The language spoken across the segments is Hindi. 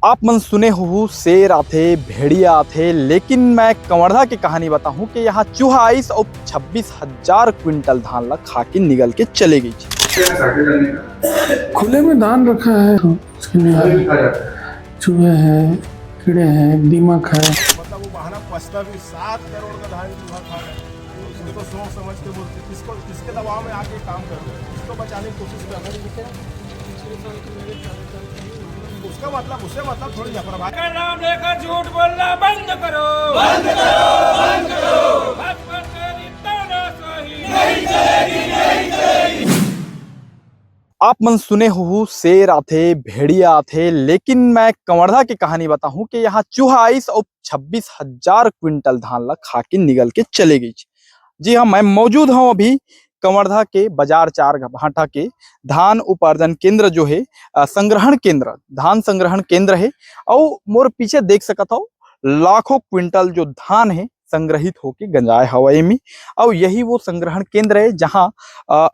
आप मन सुने हो शेर आथे भेड़िया आथे, लेकिन मैं कवर्धा की कहानी बताऊं कि यहाँ चूहा आइस और 26,000 क्विंटल धान ला खा के निगल के चले गई। खुले में धान रखा है, उसके लिए चूहे हैं, कीड़े हैं, दीमक है। मतलब वो बहाना पछता भी 7 करोड़ का धान चूहा खा रहा है, उसने तो सोच समझ के बोलते किसके दबाव में आके काम कर रहे हैं, उसको बचाने की कोशिश कर रहे हैं। उसका मतलब उससे मतलब थोड़ी लापरवाही का नाम लेकर झूठ बोलना बंद करो, बंद करो, बंद करो। भाजपा तेरी तानाशाही नहीं चलेगी, नहीं चलेगी। आप मन सुने हो शेर आथे भेड़िया आथे, लेकिन मैं कवर्धा की कहानी बताऊं कि यहाँ चूहा आइस और 26,000 क्विंटल धान ला खा के निगल के चले गई। जी हाँ, मैं मौजूद हूँ अभी कवर्धा के बाजार 4 भाटा के धान उपार्जन केंद्र जो है, संग्रहण केंद्र, धान संग्रहण केंद्र है। और मोर पीछे देख सकता हो लाखों क्विंटल जो धान है संग्रहित होके गंजाए हवाई में। और यही वो संग्रहण केंद्र है जहां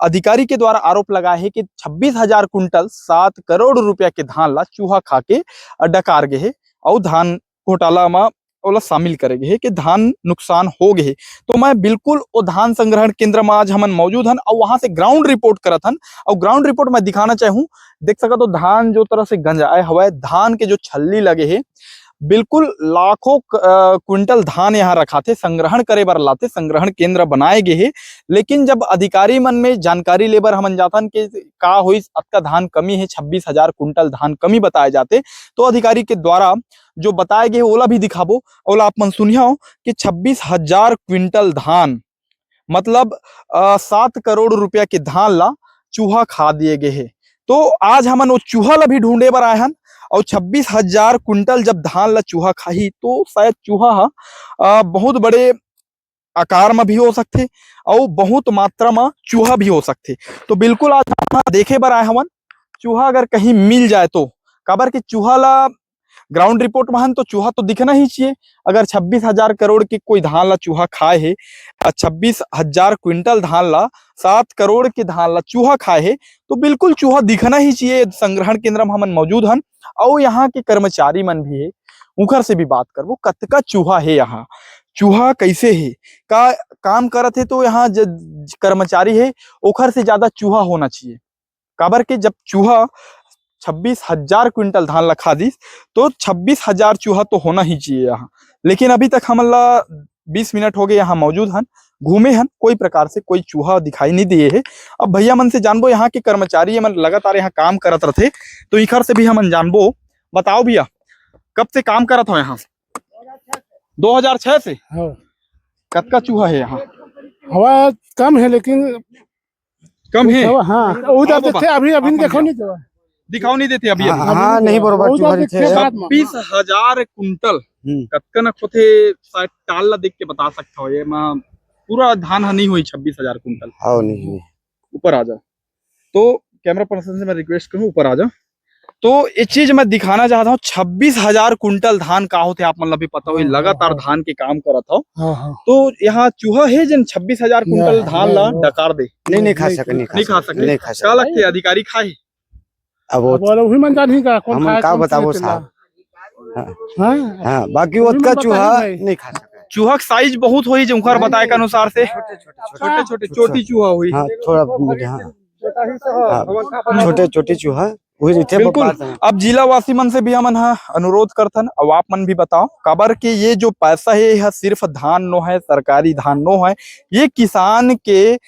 अधिकारी के द्वारा आरोप लगाया है कि 26,000 क्विंटल 7 करोड़ रुपया के धान ला चूहा खा के डकार गए है और धान घोटाला में ओला शामिल करेगे है कि धान नुकसान हो गए। तो मैं बिल्कुल वो धान संग्रहण केंद्र में आज हमन मौजूद हन और वहां से ग्राउंड रिपोर्ट करत हन। और ग्राउंड रिपोर्ट में दिखाना चाहूँ, देख सकत तो धान जो तरह से गंजाए हवाए, धान के जो छल्ली लगे है, बिल्कुल लाखों क्विंटल धान यहाँ रखा थे, संग्रहण करे बर लाते, संग्रहण केंद्र बनाए गए हैं। लेकिन जब अधिकारी मन में जानकारी लेबर हमन जातन कि का हुई अतका धान कमी है, 26,000 क्विंटल धान कमी बताए जाते, तो अधिकारी के द्वारा जो बताए गए ओला भी दिखाबो। ओला आप मन सुनियो कि 26,000 क्विंटल धान मतलब 7 करोड़ रुपया के धान ला चूहा खा दिए गए है। तो आज हमन वो चूहा ला भी ढूंढे बर आए हन। और 26,000 क्विंटल जब धान ला चूहा खाही तो शायद चूहा बहुत बड़े आकार में भी हो सकते और बहुत मात्रा में चूहा भी हो सकते। तो बिल्कुल आज हम देखे बर आए हवन चूहा अगर कहीं मिल जाए तो, काबर के चूहा ला ग्राउंड रिपोर्ट में तो चूहा तो दिखना ही चाहिए। अगर 26,000 करोड़ के कोई धान ला चूहा खाए है, 26,000 क्विंटल धान ला 7 करोड़ के धान ला चूहा खाए है, तो बिल्कुल चूहा दिखना ही चाहिए। संग्रहण केंद्र में हमन मौजूद हन और यहाँ के कर्मचारी मन भी है, उनकर से भी बात करबो कतका चूहा है, यहाँ चूहा कैसे है, का काम करत है। तो यहाँ कर्मचारी है ओखर से ज्यादा चूहा होना चाहिए, काबर के जब चूहा 26,000 क्विंटल धान ला खा दिस तो 26,000 चूहा तो होना ही चाहिए यहाँ। लेकिन अभी तक हमन ला 20 मिनट हो गए यहाँ मौजूद हन, घूमे हन, कोई प्रकार से कोई चूहा दिखाई नहीं दिए है। अब भैया मन से जानबो, यहाँ के कर्मचारी मन लगातार यहाँ काम करत रहते, तो इखर से भी हमन जानबो। बताओ भैया, कब से काम करत हो यहाँ? 2006 से। हाँ। कतका चूहा है यहाँ? हवा कम है लेकिन कम है। हाँ, उधर देखते अभी अभी देखो नहीं तो दिखाओ नहीं देते अभी। हाँ नहीं बरोबर चूहा थे। 26,000 कुंटल कतका न खोथे शायद टाल ला देख के बता सकता हो, ये मां पूरा धान हा नहीं हुई 26,000 कुंटल। हाँ नहीं ऊपर आ जा, तो कैमरा पर्सन से मैं रिक्वेस्ट करूं ऊपर आ जा। तो ये चीज मैं दिखाना चाहता हूँ, 26,000 कुंटल धान का होते आप मतलब भी पता हो, लगातार धान के काम करत हो। तो यहाँ चूहा है जिन 26,000 कुंटल धान ला डकार दे। नहीं खा सके, नहीं खा सके। क्या लगते अधिकारी खाए? अब वही मन जान ही का कौन हम खाए, का कौन बताओ से साहब। हाँ, बाकी उतना चूहा नहीं खा सके। चूहा साइज बहुत हुई जो उनकर बताए के अनुसार से छोटे छोटे छोटी चूहा हुई। हाँ थोड़ा छोटे छोटे चूहा वही थे। बिल्कुल। अब जिला वासी मन से भी हमन अनुरोध करथन, अब आप मन भी बताओ, काबर के ये जो पैसा है यह सिर्फ धान नो है, सरकारी धान नो है, ये किसान के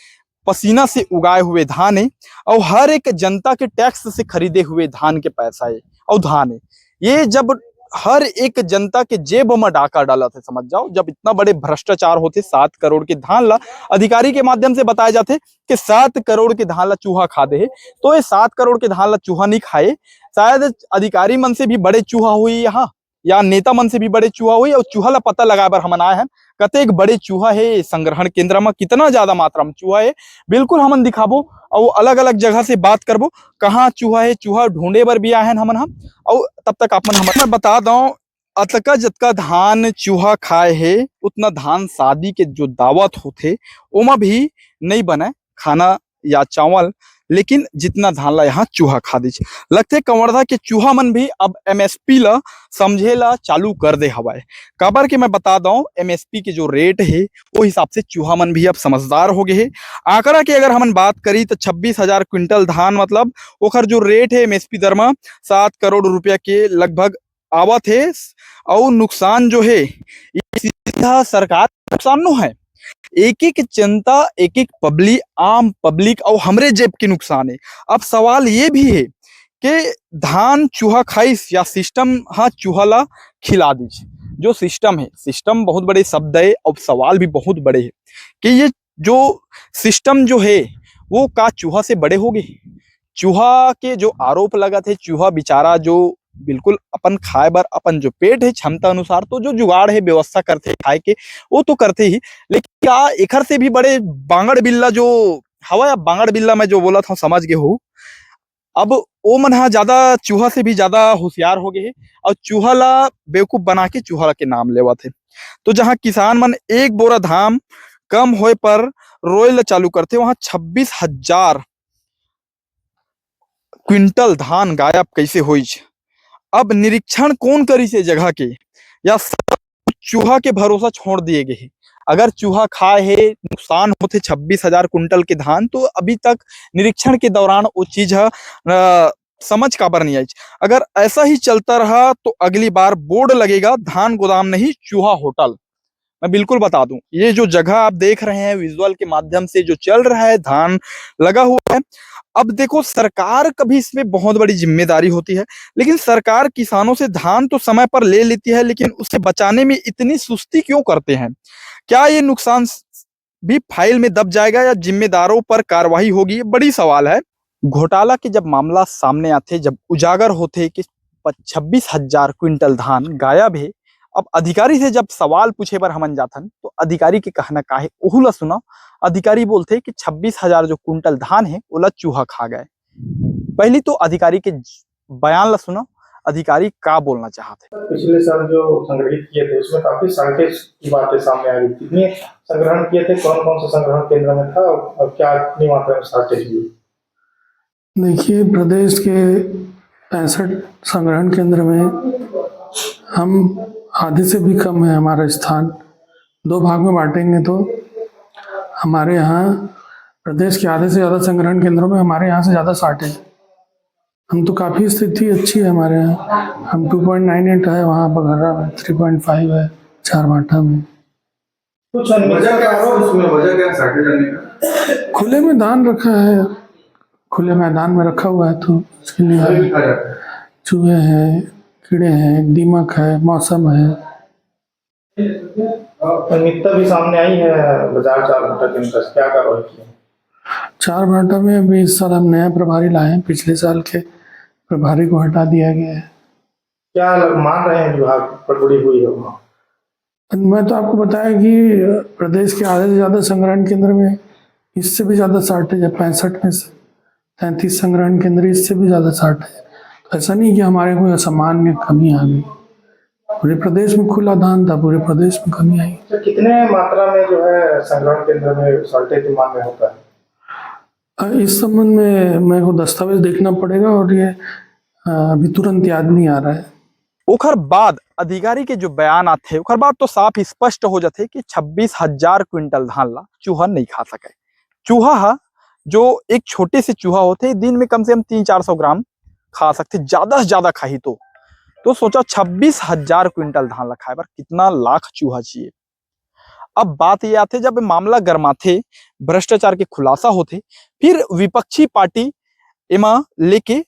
पसीना से उगाए हुए धान है और हर एक जनता के टैक्स से खरीदे हुए धान के पैसा है और धान है। ये जब हर एक जनता के जेब में डाका डाला थे, समझ जाओ, जब इतना बड़े भ्रष्टाचार होते, 7 करोड़ के धान ला अधिकारी के माध्यम से बताए जाते कि 7 करोड़ के धान ला चूहा खा दे, तो ये 7 करोड़ के धान ला चूहा नहीं खाए, शायद अधिकारी मन से भी बड़े चूहा हुई यहाँ, या नेता मन से भी बड़े चूहा हुई। और चूहा ला पता लगाए बर हमन आए हैं, कतेक बड़े चूहा है संग्रहण केंद्र में, कितना ज्यादा मात्रा में चूहा है, बिल्कुल हमन दिखाबो और अलग अलग जगह से बात करबो कहाँ चूहा है, चूहा ढूंढे बर भी आए हैं हमन हम। और तब तक आप हमन बता दो, अतका जतका धान चूहा खाए है उतना धान शादी के जो दावत होते ओमा भी नहीं बने खाना या चावल, लेकिन जितना धान ला यहाँ चूहा खा दीच। लगते कवर्धा के चूहा मन भी अब एमएसपी ला समझेला चालू कर दे हवाए। काबर के मैं बता दूं, एमएसपी के जो रेट है वो हिसाब से चूहा मन भी अब समझदार हो गए है। आंकड़ा की अगर हम बात करी तो 26,000 क्विंटल धान मतलब ओकर जो रेट है एमएसपी दर में 7 करोड़ रुपया के लगभग आवत है। और नुकसान जो है सीधा सरकार का नुकसान नो है, एक एक जनता, एक एक पब्लिक, आम पब्लिक और हमरे जेब के नुकसान है। अब सवाल ये भी है कि धान चूहा खाइस या सिस्टम हाँ चूहा ला खिला दीज। जो सिस्टम है, सिस्टम बहुत बड़े शब्द है और सवाल भी बहुत बड़े है कि ये जो सिस्टम जो है वो का चूहा से बड़े हो गए। चूहा के जो आरोप लगा थे, चूहा बेचारा जो बिल्कुल अपन खाए बर अपन जो पेट है क्षमता अनुसार तो जो जुगाड़ है व्यवस्था करते खाए के वो तो करते ही, लेकिन क्या एकर से भी बड़े बांगड़ बिल्ला जो हवा, बांगड़ बिल्ला मैं जो बोला था समझ गए हो। अब वो मन हा ज्यादा चूहा से भी ज्यादा होशियार हो गए है और चूहा ला बेवकूफ बना के चूहा के नाम लेवा थे। तो जहां किसान मन एक बोरा धान कम होए पर रोए ला चालू करते, वहां 26,000 क्विंटल धान गायब कैसे हुई। अब निरीक्षण कौन करी से जगह के, या सब चूहा के भरोसा छोड़ दिए गए। अगर चूहा खाए है नुकसान होते 26,000 कुंटल के धान, तो अभी तक निरीक्षण के दौरान वो चीज समझ काबर नहीं आई। अगर ऐसा ही चलता रहा तो अगली बार बोर्ड लगेगा धान गोदाम नहीं चूहा होटल। मैं बिल्कुल बता दूं, ये जो जगह आप देख रहे हैं विजुअल के माध्यम से जो चल रहा है, धान लगा हुआ है। अब देखो सरकार का भी इसमें बहुत बड़ी जिम्मेदारी होती है, लेकिन सरकार किसानों से धान तो समय पर ले लेती है, लेकिन उसे बचाने में इतनी सुस्ती क्यों करते हैं? क्या ये नुकसान भी फाइल में दब जाएगा या जिम्मेदारों पर कार्रवाई होगी? ये बड़ी सवाल है। घोटाला के जब मामला सामने आते, जब उजागर होते कि 26,000 क्विंटल धान गायब है, अब अधिकारी से जब सवाल पूछे बर हमन जाथन तो अधिकारी के कहना का है ओहू ला सुना। अधिकारी बोलते कि 26,000 जो कुंटल धान है ओला चूहा खा गए। पहली तो अधिकारी के बयान ला सुना, अधिकारी का बोलना चाहते। पिछले साल जो संग्रहित किए थे उसमें काफी शार्टेज की बातें सामने आ रही थी। कितने संग्रहण किए थे, कौन कौन सा संग्रहण केंद्र में था और क्या कितनी मात्रा में शार्टेज हुई? देखिए, प्रदेश के 65 संग्रहण केंद्र में हम आधे से भी कम है हमारा स्थान। 2 भाग में बांटेंगे तो हमारे यहाँ प्रदेश के आधे से ज़्यादा संग्रहण केंद्रों में हमारे यहाँ से ज़्यादा शार्टेज। हम तो काफ़ी स्थिति अच्छी है हमारे यहाँ। हम 2.98 है, वहाँ बघर्रा में 3.5 है, चारबाठा में। कुछ वजह क्या है उसमें, वजह क्या शार्टेज आने का? खुले मैदान रखा है, खुले मैदान में रखा हुआ है तो उसके लिए चूहे हैं, कीड़े हैं, दीमक है, मौसम है। अनियमितता भी सामने आई है बाजार चारबाठा के अंदर, क्या कार्रवाई की? चारबाठा में अभी इस साल हम नया प्रभारी लाए हैं, पिछले साल के प्रभारी को हटा दिया गया है। क्या मान रहे हैं विभाग गड़बड़ी हुई है वहाँ? मैं तो आपको बताया कि प्रदेश के आधे से ज़्यादा संग्रहण केंद्र में इससे भी ज़्यादा शार्टेज है। 65 में से 33 संग्रहण केंद्र, इससे भी ज़्यादा शार्टेज है। तो ऐसा नहीं कि हमारे कोई असामान्य कमी आ गई। पूरे प्रदेश में खुला धान था, पूरे प्रदेश में कमी आई। तो कितने मात्रा में जो है संग्रहण केंद्र में शार्टेज मान में होता है? इस संबंध में मेरे को दस्तावेज देखना पड़ेगा और ये अभी तुरंत याद नहीं आ रहा है। ओखर बाद अधिकारी के जो बयान आते ओखर बाद तो साफ स्पष्ट हो जाते कि 26,000 क्विंटल धान ला चूहा नहीं खा सके। चूहा जो एक छोटे से चूहा होते दिन में कम से कम 300-400 ग्राम खा सकते, ज्यादा से ज्यादा खाही तो सोचा 26,000 क्विंटल धान ला खाए पर कितना लाख चूहा चाहिए। अब बात ये आते जब मामला गर्माथे, भ्रष्टाचार के खुलासा होते, फिर विपक्षी पार्टी एमा लेके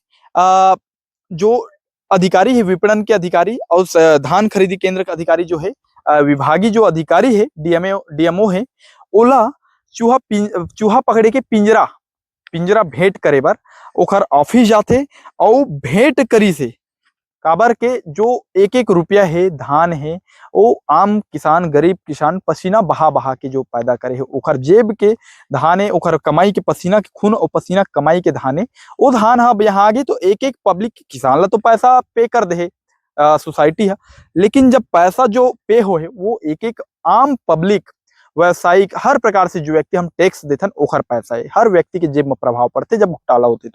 जो अधिकारी है, विपणन के अधिकारी और धान खरीदी केंद्र के अधिकारी जो है, विभागीय जो अधिकारी है, डीएमओ है, ओला चूहा पकड़े के पिंजरा भेंट करे बर ओखर ऑफिस जाते और भेंट करी से काबर के जो एक एक रुपया है धान है वो आम किसान, गरीब किसान पसीना बहा के जो पैदा करे है, ओखर जेब के धान है, ओखर कमाई के पसीना के खून और पसीना कमाई के धान है, वो धान हाँ यहाँ आगे तो एक एक पब्लिक किसान ला तो पैसा पे कर दे सोसाइटी है, लेकिन जब पैसा जो पे हो है वो एक एक आम पब्लिक व्यवसायिक हर प्रकार से जो व्यक्ति हम टैक्स देथन ओखर पैसा है हर व्यक्ति के जेब में प्रभाव पड़ते जब घोटाला होते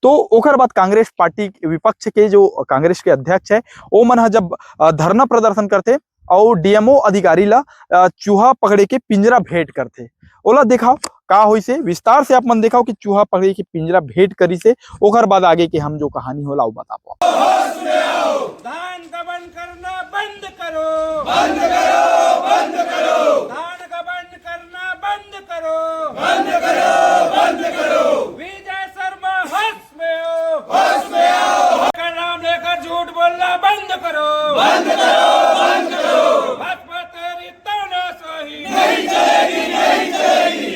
तो ओकर बाद कांग्रेस पार्टी विपक्ष के जो कांग्रेस के अध्यक्ष है वो मन ह जब धरना प्रदर्शन करते और डीएमओ अधिकारी ला चूहा पकड़े के पिंजरा भेंट करते ओला दिखाओ का होई से विस्तार से आप मन दिखाओ कि चूहा पकड़े के पिंजरा भेंट करी से ओकर बाद आगे के हम जो कहानी होला वो बता पाओ। धान गबन करना बंद करो, बंद करो, बंद करो। धान गबन करना बंद करो, बंद करो, बंद करो। विजय शर्मा होश में आओ, होश में आओ। का नाम लेकर झूठ बोलना बंद करो, बंद करो, बंद करो। भाजपा तेरी तानाशाही नहीं चलेगी, नहीं चलेगी।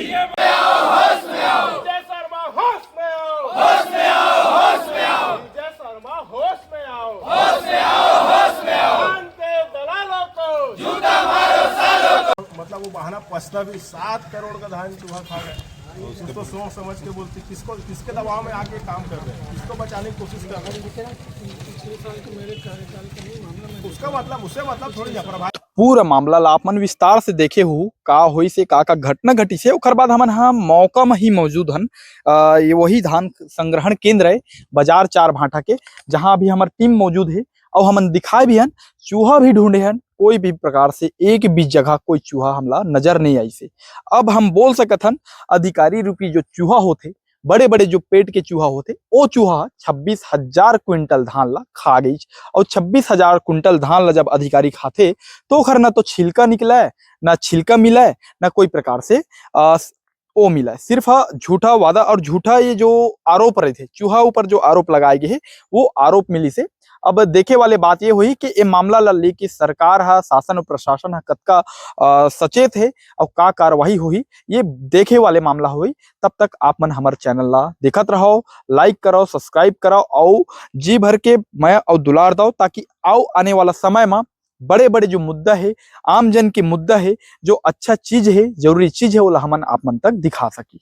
होश में आओ, विजय शर्मा होश में आओ, होश में आओ, होश में आओ, विजय शर्मा होश में आओ, होश में आओ, होश में आओ। धान के दलालों को झूठा मारो सालों को। मतलब वो बहाना पछता भी 7 करोड़ का धान चूहा खा गए तो सोच समझ के बोलते किसको किसके दबाव में आके काम कर रहे हैं, किसको बचाने की कोशिश कर रहे हैं। उसका मतलब उससे मतलब थोड़ी लापरवाही। पूरा मामला ला आप मन विस्तार से देखे हो का होई से का घटना घटी से ओकर बाद हमन हाँ मौका में ही मौजूद हन। ये वही धान संग्रहण केंद्र है बाजार 4 भाटा के जहां अभी हमार टीम मौजूद है और हमन दिखाए भी हन चूहा भी ढूंढे हन कोई भी प्रकार से एक भी जगह कोई चूहा हमला नजर नहीं आई से। अब हम बोल सकत हन अधिकारी रूपी जो चूहा होते बड़े बड़े जो पेट के चूहा होते वो चूहा 26,000 क्विंटल धान ला खा गई और 26,000 क्विंटल धान ला जब अधिकारी खाते तो ओखर ना तो छिलका निकला है ना छिलका मिला है ना कोई प्रकार से वो मिला है, सिर्फ झूठा वादा और झूठा ये जो आरोप रहे थे चूहा ऊपर जो आरोप लगाए गए हैं वो आरोप मिली से। अब देखे वाले बात ये हुई कि ये मामला ला लेके सरकार है शासन और प्रशासन है कतका सचेत है और का कार्रवाई हुई ये देखे वाले मामला हुई। तब तक आप मन हमारे चैनल ला देखत रहो, लाइक करो, सब्सक्राइब करो और जी भर के मैं और दुलार दो ताकि आओ आने वाला समय में बड़े बड़े जो मुद्दा है आम जन के मुद्दा है जो अच्छा चीज है जरूरी चीज है वो हमन आप मन तक दिखा सकी।